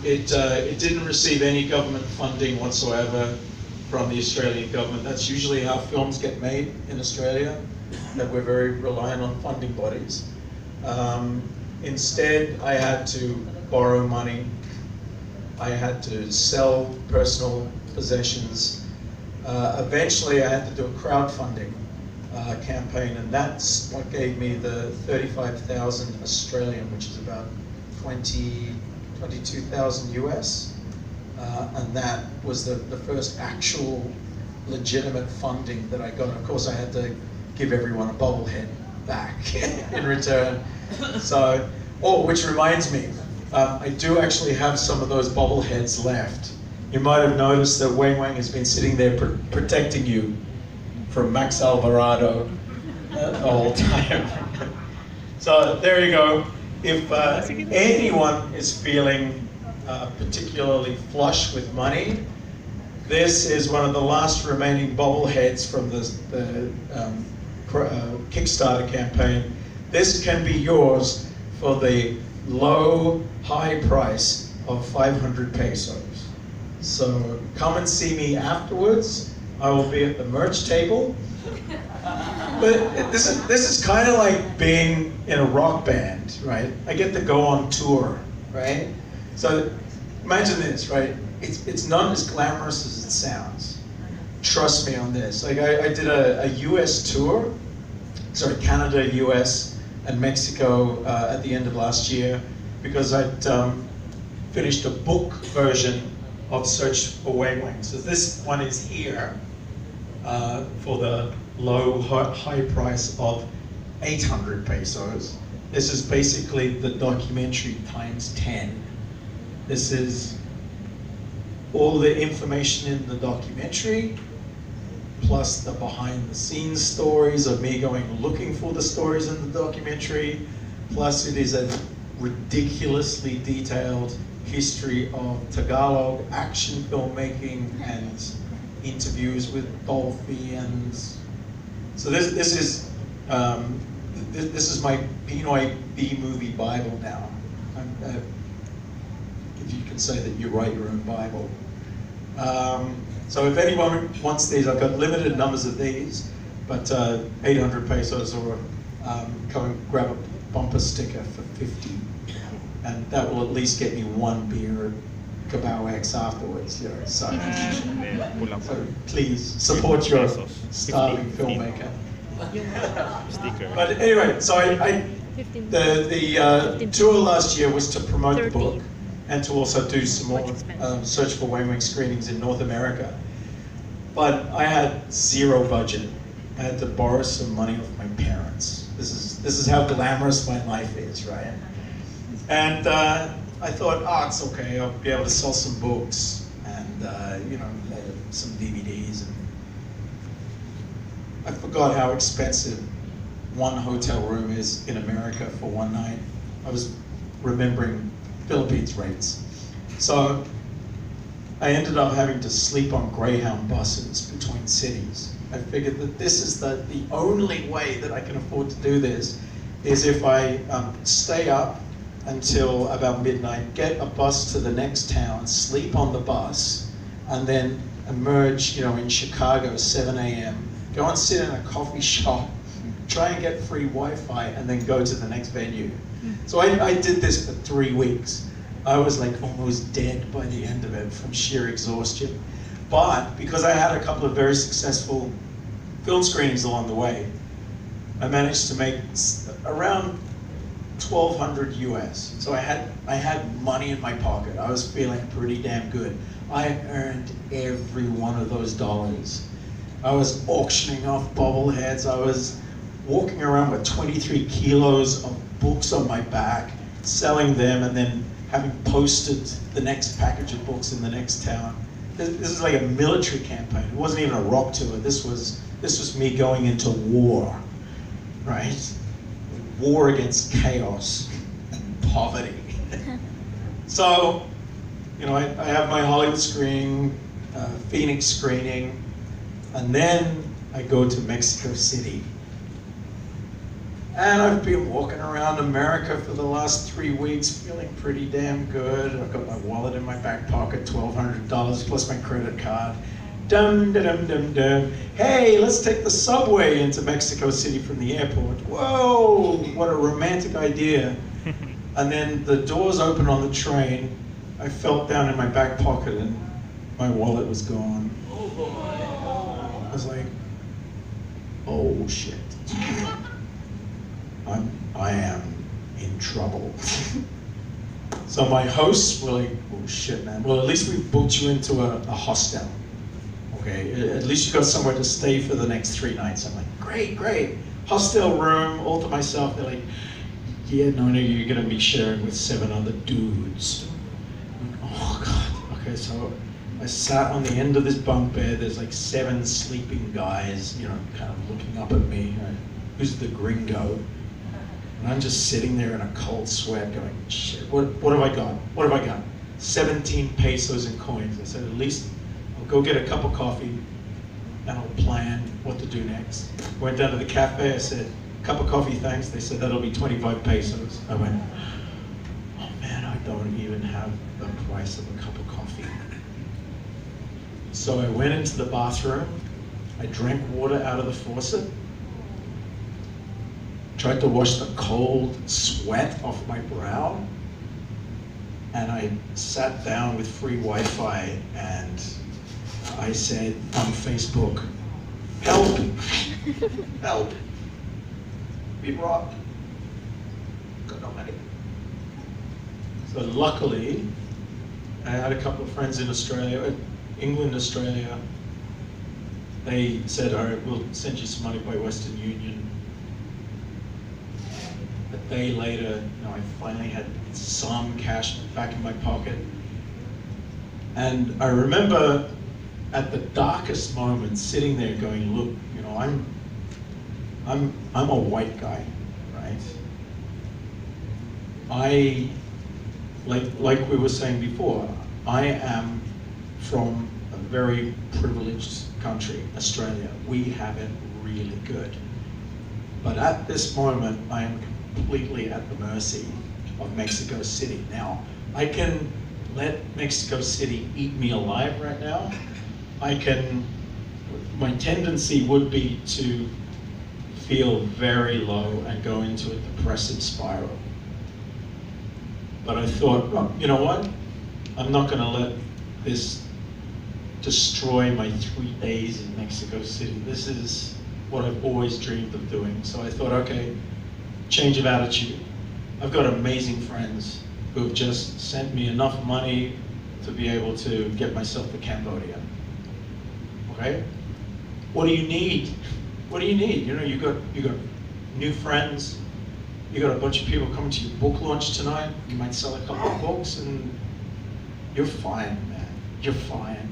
It didn't receive any government funding whatsoever from the Australian government. That's usually how films get made in Australia, that we're very reliant on funding bodies. Instead, I had to borrow money. I had to sell personal possessions. Eventually, I had to do a crowdfunding campaign, and that's what gave me the 35,000 Australian, which is about 22,000 US. And that was the first actual legitimate funding that I got. Of course, I had to give everyone a bobblehead back in return. So, which reminds me, I do actually have some of those bobbleheads left. You might have noticed that Weng Weng has been sitting there protecting you from Max Alvarado the whole time. So there you go. If anyone is feeling particularly flush with money, this is one of the last remaining bobbleheads from the Kickstarter campaign. This can be yours for the high price of 500 pesos. So come and see me afterwards. I will be at the merch table. But this is kind of like being in a rock band, right? I get to go on tour, right? So imagine this, right? It's not as glamorous as it sounds. Trust me on this. Like I did a US tour, sorry, Canada, US, and Mexico at the end of last year, because I'd finished a book version of Search for Weng Weng. So this one is here for the high price of 800 pesos. This is basically the documentary times 10. This is all the information in the documentary, plus the behind the scenes stories of me going looking for the stories in the documentary, plus it is a ridiculously detailed history of Tagalog action filmmaking and interviews with Dolphy. So this is my Pinoy B-movie Bible now. If you can say that you write your own Bible. So if anyone wants these, I've got limited numbers of these, but 800 pesos, or come and grab a bumper sticker for 50. And that will at least get me one beer at Cabao X afterwards, you know. So please support your starving filmmaker. But anyway, so the tour last year was to promote the book and to also do some more Search for Weng Weng screenings in North America. But I had zero budget. I had to borrow some money off my parents. This is how glamorous my life is, right? And I thought, it's okay, I'll be able to sell some books and you know, some DVDs. And I forgot how expensive one hotel room is in America for one night. I was remembering Philippines rates. So I ended up having to sleep on Greyhound buses between cities. I figured that this is the only way that I can afford to do this, is if I stay up until about midnight, get a bus to the next town, sleep on the bus, and then emerge, you know, in Chicago, 7 a.m., go and sit in a coffee shop, try and get free Wi-Fi, and then go to the next venue. So I did this for 3 weeks. I was like almost dead by the end of it from sheer exhaustion. But because I had a couple of very successful film screenings along the way, I managed to make around 1,200 US. So I had money in my pocket. I was feeling pretty damn good. I earned every one of those dollars. I was auctioning off bobbleheads. I was walking around with 23 kilos of books on my back, selling them, and then having posted the next package of books in the next town. This is like a military campaign. It wasn't even a rock tour. This was me going into war, right? War against chaos and poverty. So, you know, I have my Hollywood screening, Phoenix screening, and then I go to Mexico City. And I've been walking around America for the last 3 weeks feeling pretty damn good. I've got my wallet in my back pocket, $1,200 plus my credit card. Dum, da, dum, dum, dum. Hey, let's take the subway into Mexico City from the airport. Whoa, what a romantic idea. And then the doors open on the train. I felt down in my back pocket and my wallet was gone. Oh boy. I was like, oh shit. I am in trouble. So my hosts were like, oh shit, man. Well, at least we booked you into a hostel. Okay, at least you got somewhere to stay for the next 3 nights. I'm like, great. Hostel room, all to myself. They're like, yeah, no, you're gonna be sharing with 7 other dudes. Oh God, okay, so I sat on the end of this bunk bed. There's like 7 sleeping guys, you know, kind of looking up at me. Who's the gringo? And I'm just sitting there in a cold sweat going, shit, what have I got? What have I got? 17 pesos in coins. I said, at least I'll go get a cup of coffee and I'll plan what to do next. Went down to the cafe, I said, cup of coffee, thanks. They said, that'll be 25 pesos. I went, oh man, I don't even have the price of a cup of coffee. So I went into the bathroom, I drank water out of the faucet, tried to wash the cold sweat off my brow, and I sat down with free Wi-Fi and I said on Facebook, help, help, been robbed, got no money. So luckily, I had a couple of friends in Australia, England, Australia. They said, all right, we'll send you some money by Western Union. A day later, I finally had some cash back in my pocket. And I remember at the darkest moment sitting there going, look, I'm a white guy, right? Like we were saying before, I am from a very privileged country, Australia. We have it really good. But at this moment, I am completely at the mercy of Mexico City. Now, I can let Mexico City eat me alive right now. My tendency would be to feel very low and go into a depressive spiral. But I thought, well, you know what? I'm not gonna let this destroy my 3 days in Mexico City. This is what I've always dreamed of doing. So I thought, okay, change of attitude. I've got amazing friends who have just sent me enough money to be able to get myself to Cambodia. Okay? What do you need? What do you need? You got new friends. You got a bunch of people coming to your book launch tonight. You might sell a couple of books, and you're fine, man. You're fine.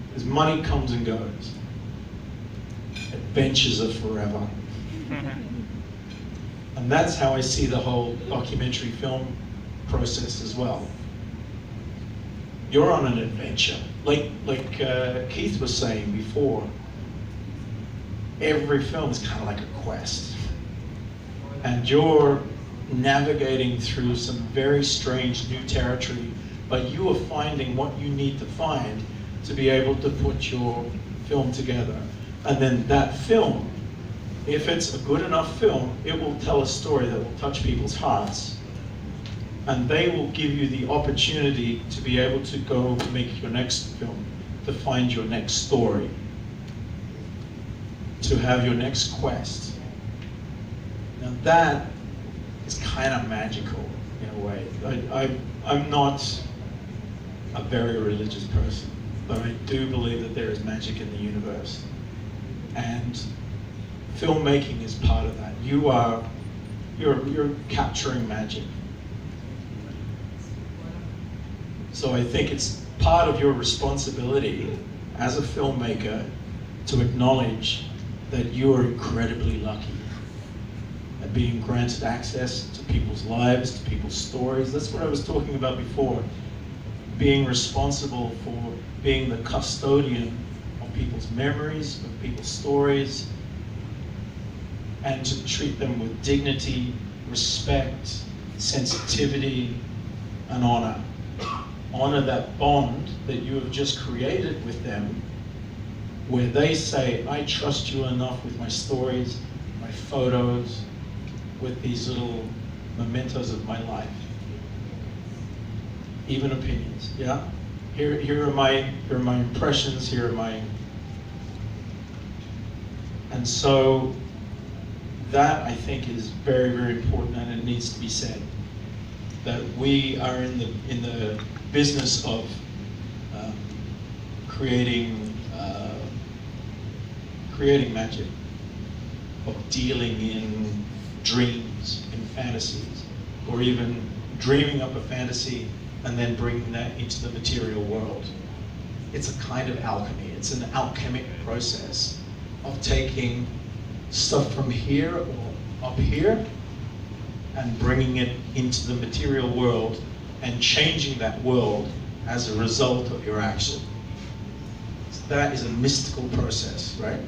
Because money comes and goes. Adventures are forever. And that's how I see the whole documentary film process as well. You're on an adventure. Like Keith was saying before, every film is kind of like a quest. And you're navigating through some very strange new territory, but you are finding what you need to find to be able to put your film together. And then that film, if it's a good enough film, it will tell a story that will touch people's hearts. And they will give you the opportunity to be able to go make your next film, to find your next story, to have your next quest. Now that is kind of magical in a way. I'm not a very religious person, but I do believe that there is magic in the universe. And filmmaking is part of that. You're capturing magic. So I think it's part of your responsibility as a filmmaker to acknowledge that you are incredibly lucky at being granted access to people's lives, to people's stories. That's what I was talking about before. Being responsible for being the custodian of people's memories, of people's stories, and to treat them with dignity, respect, sensitivity, and honor. Honor that bond that you have just created with them, where they say, I trust you enough with my stories, my photos, with these little mementos of my life. Even opinions, yeah? Here are my impressions, here are my... And so that, I think, is very, very important, and it needs to be said. That we are in the business of creating magic, of dealing in dreams and fantasies, or even dreaming up a fantasy and then bringing that into the material world. It's a kind of alchemy. It's an alchemic process of taking stuff from here or up here and bringing it into the material world and changing that world as a result of your action. So that is a mystical process, right?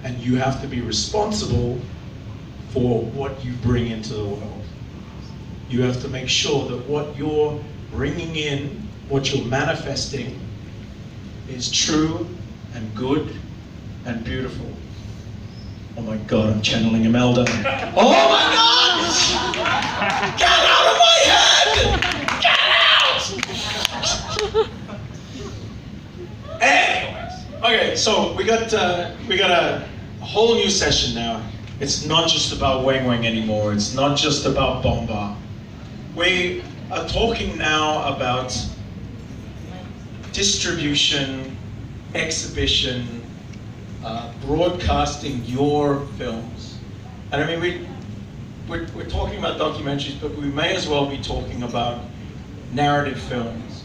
And you have to be responsible for what you bring into the world. You have to make sure that what you're bringing in, what you're manifesting, is true and good and beautiful. Oh my God, I'm channeling Imelda. Oh my God! Get out of my head! Get out! Anyways, okay, so we got a whole new session now. It's not just about Weng Weng anymore. It's not just about Bomba. We are talking now about distribution, exhibition, broadcasting your films. And I mean, we're talking about documentaries, but we may as well be talking about narrative films.